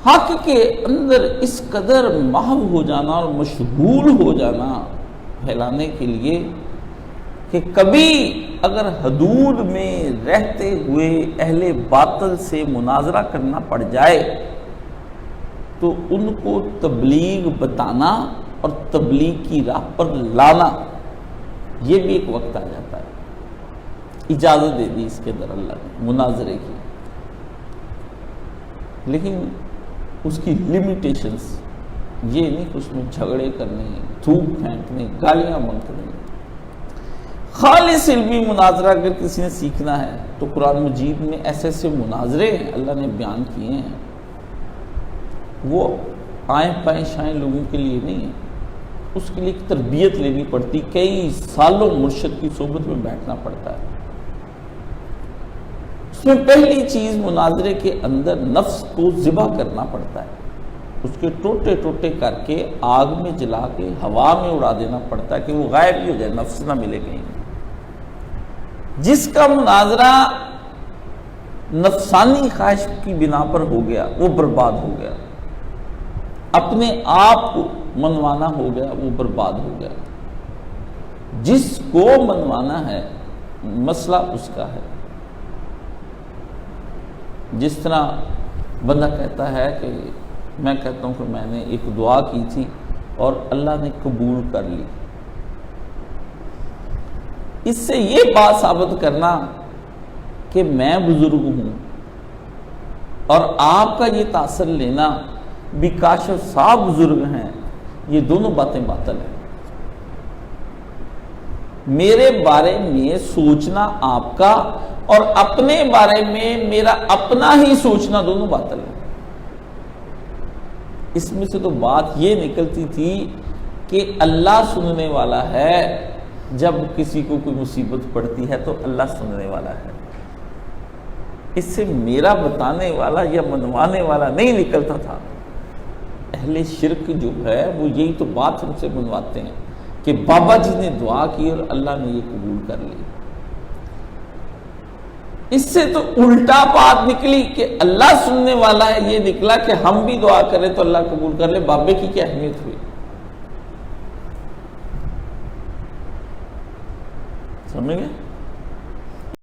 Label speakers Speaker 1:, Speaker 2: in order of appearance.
Speaker 1: حق کے اندر اس قدر محو ہو جانا اور مشغول ہو جانا پھیلانے کے لیے کہ کبھی اگر حدود میں رہتے ہوئے اہل باطل سے مناظرہ کرنا پڑ جائے تو ان کو تبلیغ بتانا اور تبلیغ کی راہ پر لانا، یہ بھی ایک وقت آ جاتا ہے۔ اجازت دے دی اس کے در اللہ نے مناظرے کی، لیکن اس کی لمیٹیشنز یہ نہیں کہ اس میں جھگڑے کرنے، تھوک پھینکنے، گالیاں بکنے۔ خالص علمی مناظرہ اگر کسی نے سیکھنا ہے تو قرآن مجید میں ایسے ایسے مناظرے اللہ نے بیان کیے ہیں، وہ آئیں پائیں شائیں لوگوں کے لیے نہیں ہے، اس کے لیے ایک تربیت لینی پڑتی، کئی سالوں مرشد کی صحبت میں بیٹھنا پڑتا ہے۔ اس میں پہلی چیز مناظرے کے اندر نفس کو ذبح کرنا پڑتا ہے، اس کے ٹوٹے ٹوٹے کر کے آگ میں جلا کے ہوا میں اڑا دینا پڑتا ہے کہ وہ غائب ہی ہو جائے، نفس نہ ملے کہیں۔ جس کا مناظرہ نفسانی خواہش کی بنا پر ہو گیا وہ برباد ہو گیا، اپنے آپ کو منوانا ہو گیا وہ برباد ہو گیا۔ جس کو منوانا ہے مسئلہ اس کا ہے۔ جس طرح بندہ کہتا ہے کہ میں کہتا ہوں کہ میں نے ایک دعا کی تھی اور اللہ نے قبول کر لی، اس سے یہ بات ثابت کرنا کہ میں بزرگ ہوں اور آپ کا یہ تاثر لینا بھی کاشف صاحب بزرگ ہیں، یہ دونوں باتیں باطل ہیں۔ میرے بارے میں سوچنا آپ کا اور اپنے بارے میں میرا اپنا ہی سوچنا دونوں باطل ہے۔ اس میں سے تو بات یہ نکلتی تھی کہ اللہ سننے والا ہے، جب کسی کو کوئی مصیبت پڑتی ہے تو اللہ سننے والا ہے، اس سے میرا بتانے والا یا منوانے والا نہیں نکلتا تھا۔ اہل شرک جو ہے وہ یہی تو بات ہم سے منواتے ہیں کہ بابا جی نے دعا کی اور اللہ نے یہ قبول کر لی۔ اس سے تو الٹا بات نکلی کہ اللہ سننے والا ہے، یہ نکلا کہ ہم بھی دعا کریں تو اللہ قبول کر لے۔ بابے کی کیا اہمیت ہوئی؟ سمجھ گئے؟